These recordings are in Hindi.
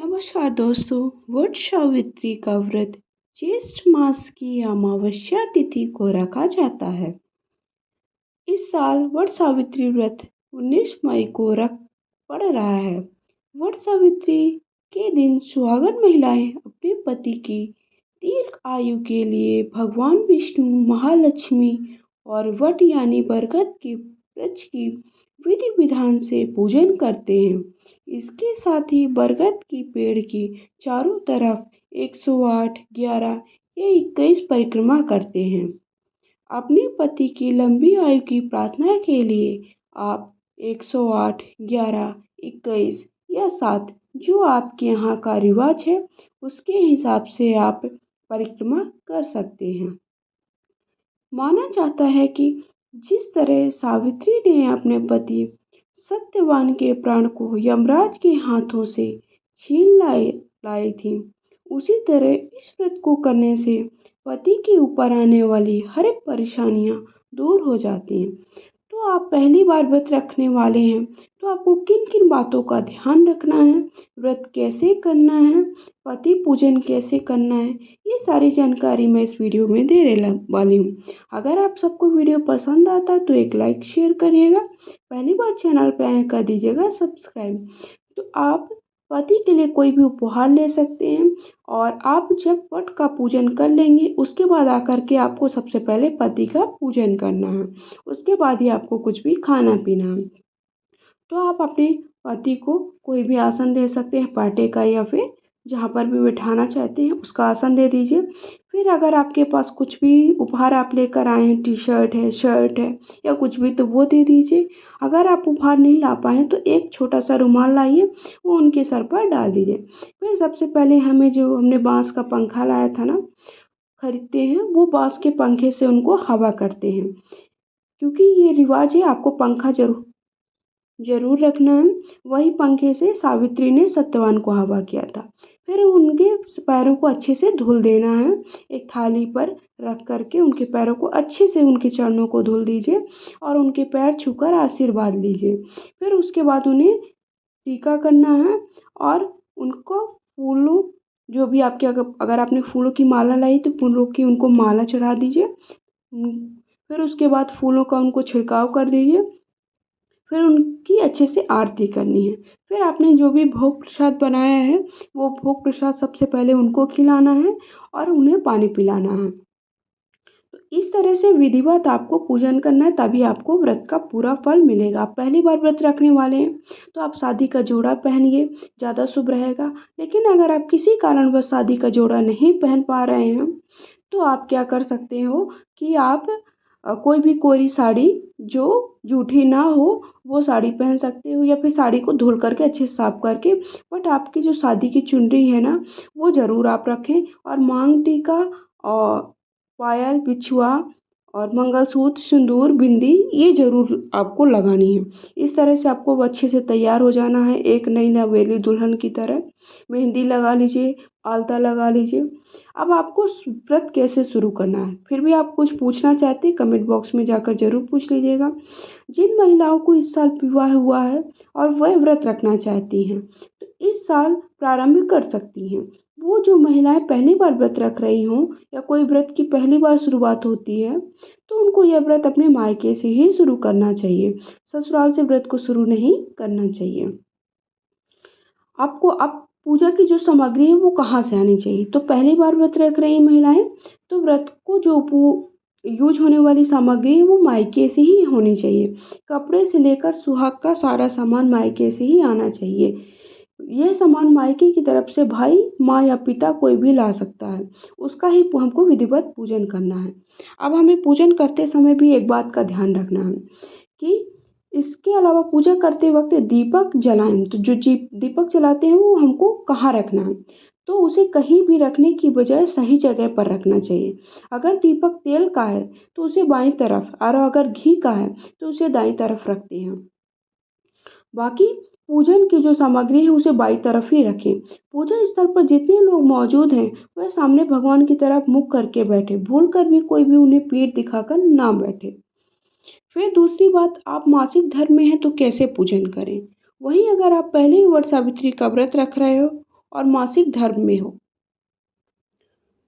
नमस्कार दोस्तों। वट सावित्री का व्रत ज्येष्ठ मास की अमावस्या तिथि को रखा जाता है। इस साल वट सावित्री व्रत 19 मई को रख पड़ रहा है। वट सावित्री के दिन सुहागन महिलाएं अपने पति की दीर्घ आयु के लिए भगवान विष्णु, महालक्ष्मी और वट यानी बरगद के वृक्ष की विधि विधान से पूजन करते हैं। इसके साथ ही बरगद की पेड़ की चारों तरफ 108, 11 या 21 परिक्रमा करते हैं। अपने पति की लंबी आयु की प्रार्थना के लिए आप 108, 11, 21 या 7 जो आपके यहाँ का रिवाज है उसके हिसाब से आप परिक्रमा कर सकते हैं। माना जाता है कि जिस तरह सावित्री ने अपने पति सत्यवान के प्राण को यमराज के हाथों से छीन लाई थी, उसी तरह इस व्रत को करने से पति के ऊपर आने वाली हर एक परेशानियां दूर हो जाती हैं। तो आप पहली बार व्रत रखने वाले हैं तो आपको किन किन बातों का ध्यान रखना है, व्रत कैसे करना है, पति पूजन कैसे करना है, ये सारी जानकारी मैं इस वीडियो में देने वाली हूँ। अगर आप सबको वीडियो पसंद आता तो एक लाइक शेयर करिएगा, पहली बार चैनल पे आए कर दीजिएगा सब्सक्राइब। तो आप पति के लिए कोई भी उपहार ले सकते हैं और आप जब वट का पूजन कर लेंगे उसके बाद आकर के आपको सबसे पहले पति का पूजन करना है, उसके बाद ही आपको कुछ भी खाना पीना है। तो आप अपने पति को कोई भी आसन दे सकते हैं, पाटे का या फिर जहाँ पर भी बिठाना चाहते हैं उसका आसन दे दीजिए। फिर अगर आपके पास कुछ भी उपहार आप लेकर आए हैं, टी शर्ट है, शर्ट है या कुछ भी, तो वो दे दीजिए। अगर आप उपहार नहीं ला पाए तो एक छोटा सा रुमाल लाइए, वो उनके सर पर डाल दीजिए। फिर सबसे पहले हमने बांस का पंखा लाया था ना, खरीदते हैं, वो बांस के पंखे से उनको हवा करते हैं, क्योंकि ये रिवाज है, आपको पंखा जरूर रखना है। वही पंखे से सावित्री ने सत्यवान को हवा किया था। फिर उनके पैरों को अच्छे से धुल देना है, एक थाली पर रख करके उनके पैरों को अच्छे से, उनके चरणों को धुल दीजिए और उनके पैर छूकर आशीर्वाद लीजिए। फिर उसके बाद उन्हें टीका करना है और उनको फूलों, जो भी आपके, अगर आपने फूलों की माला लाई तो फूलों की उनको माला चढ़ा दीजिए। फिर उसके बाद फूलों का उनको छिड़काव कर दीजिए। फिर उनकी अच्छे से आरती करनी है। फिर आपने जो भी भोग प्रसाद बनाया है वो भोग प्रसाद सबसे पहले उनको खिलाना है और उन्हें पानी पिलाना है। तो इस तरह से विधिवत आपको पूजन करना है, तभी आपको व्रत का पूरा फल मिलेगा। आप पहली बार व्रत रखने वाले हैं तो आप शादी का जोड़ा पहनिए, ज़्यादा शुभ रहेगा। लेकिन अगर आप किसी कारणवश शादी का जोड़ा नहीं पहन पा रहे हैं तो आप क्या कर सकते हो कि आप कोई भी कोरी साड़ी जो जूठी ना हो वो साड़ी पहन सकते हो, या फिर साड़ी को धुल करके अच्छे से साफ करके, बट आपकी जो शादी की चुनरी है ना वो ज़रूर आप रखें। और मांग टीका और पायल, बिछुआ और मंगलसूत्र, सिंदूर, बिंदी ये ज़रूर आपको लगानी है। इस तरह से आपको अच्छे से तैयार हो जाना है, एक नई नवेली दुल्हन की तरह। मेहंदी लगा लीजिए, आलता लगा लीजिए। अब आपको व्रत कैसे शुरू करना है, फिर भी आप कुछ पूछना चाहते हैं कमेंट बॉक्स में जाकर जरूर पूछ लीजिएगा। जिन महिलाओं को इस साल विवाह हुआ है और वह व्रत रखना चाहती हैं तो इस साल प्रारंभ कर सकती हैं। वो जो महिलाएं पहली बार व्रत रख रही हों या कोई व्रत की पहली बार शुरुआत होती है तो उनको यह व्रत अपने मायके से ही शुरू करना चाहिए, ससुराल से व्रत को शुरू नहीं करना चाहिए। आपको अब पूजा की जो सामग्री है वो कहाँ से आनी चाहिए, तो पहली बार व्रत रख रही महिलाएं तो व्रत को जो यूज होने वाली सामग्री है वो मायके से ही होनी चाहिए। कपड़े से लेकर सुहाग का सारा सामान मायके से ही आना चाहिए। यह सामान मायके की तरफ से भाई, माँ या पिता कोई भी ला सकता है, उसका ही हमको विधिवत पूजन करना है। अब हमें पूजन करते समय भी एक बात का ध्यान रखना है कि इसके अलावा पूजा करते वक्त दीपक जलाएं, तो जो दीपक जलाते हैं वो हमको कहाँ रखना है, तो उसे कहीं भी रखने की बजाय सही जगह पर रखना चाहिए। अगर दीपक तेल का है तो उसे बाईं तरफ, और अगर घी का है तो उसे दाईं तरफ रखते हैं। बाकी पूजन की जो सामग्री है उसे बाईं तरफ ही रखें। पूजा स्थल पर जितने लोग मौजूद हैं वह सामने भगवान की तरफ मुख करके बैठे, भूल कर भी कोई भी उन्हें पीठ दिखाकर ना बैठे। फिर दूसरी बात, आप मासिक धर्म में हैं तो कैसे पूजन करें। वहीं अगर आप पहले ही वट सावित्री का व्रत रख रहे हो और मासिक धर्म में हो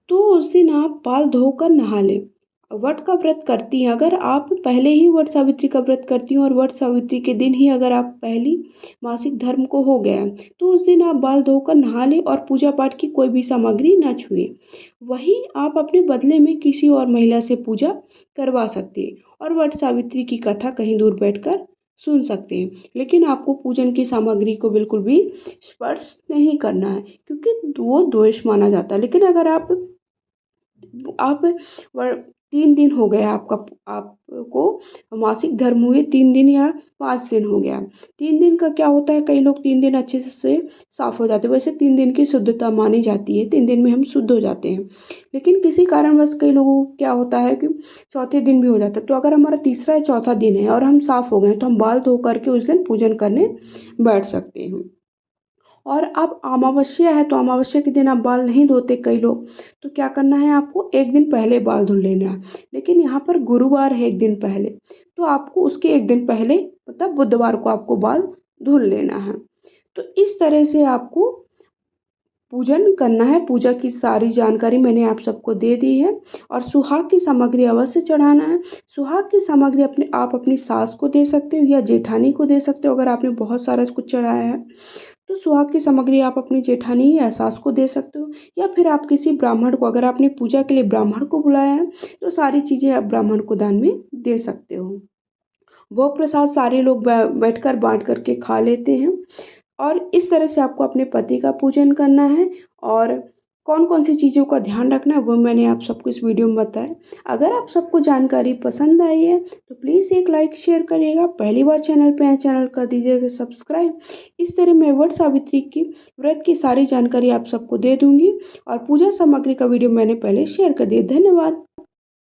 तो उस दिन आप बाल धोकर नहा लें। वट का व्रत करती हैं, अगर आप पहले ही वट सावित्री का व्रत करती हैं और वट सावित्री के दिन ही अगर आप पहली मासिक धर्म को हो गया है तो उस दिन आप बाल धोकर नहा लें और पूजा पाठ की कोई भी सामग्री न छुएं। वहीं आप अपने बदले में किसी और महिला से पूजा करवा सकते हैं और वट सावित्री की कथा कहीं दूर बैठकर सुन सकते हैं, लेकिन आपको पूजन की सामग्री को बिल्कुल भी स्पर्श नहीं करना है क्योंकि वो दोष माना जाता है। लेकिन अगर आप 3 दिन हो गया आपको मासिक धर्म हुए 3 दिन या 5 दिन हो गया। 3 दिन का क्या होता है, कई लोग 3 दिन अच्छे से साफ हो जाते हैं, वैसे 3 दिन की शुद्धता मानी जाती है, 3 दिन में हम शुद्ध हो जाते हैं। लेकिन किसी कारणवश कई लोगों को क्या होता है कि चौथे दिन भी हो जाता है, तो अगर हमारा तीसरा या चौथा दिन है और हम साफ हो गए तो हम बाल धो करके उस दिन पूजन करने बैठ सकते हैं। और अब अमावस्या है तो अमावस्या के दिन आप बाल नहीं धोते कई लोग, तो क्या करना है आपको एक दिन पहले बाल धुल लेना है। लेकिन यहाँ पर गुरुवार है एक दिन पहले, तो आपको उसके एक दिन पहले मतलब बुधवार को आपको बाल धुल लेना है। तो इस तरह से आपको पूजन करना है। पूजा की सारी जानकारी मैंने आप सबको दे दी है और सुहाग की सामग्री अवश्य चढ़ाना है। सुहाग की सामग्री आप अपनी सास को दे सकते हो या जेठानी को दे सकते हो अगर आपने बहुत सारा कुछ चढ़ाया है। तो सुहाग की सामग्री आप अपनी जेठानी या सास को दे सकते हो या फिर आप किसी ब्राह्मण को, अगर आपने पूजा के लिए ब्राह्मण को बुलाया है तो सारी चीज़ें आप ब्राह्मण को दान में दे सकते हो। वो प्रसाद सारे लोग बैठकर बांट करके खा लेते हैं और इस तरह से आपको अपने पति का पूजन करना है। और कौन कौन सी चीज़ों का ध्यान रखना है वो मैंने आप सबको इस वीडियो में बताया। अगर आप सबको जानकारी पसंद आई है तो प्लीज़ एक लाइक शेयर करिएगा। पहली बार चैनल पे आए चैनल कर दीजिएगा सब्सक्राइब। इस तरह मैं वट सावित्री की व्रत की सारी जानकारी आप सबको दे दूँगी और पूजा सामग्री का वीडियो मैंने पहले शेयर कर दिया। धन्यवाद।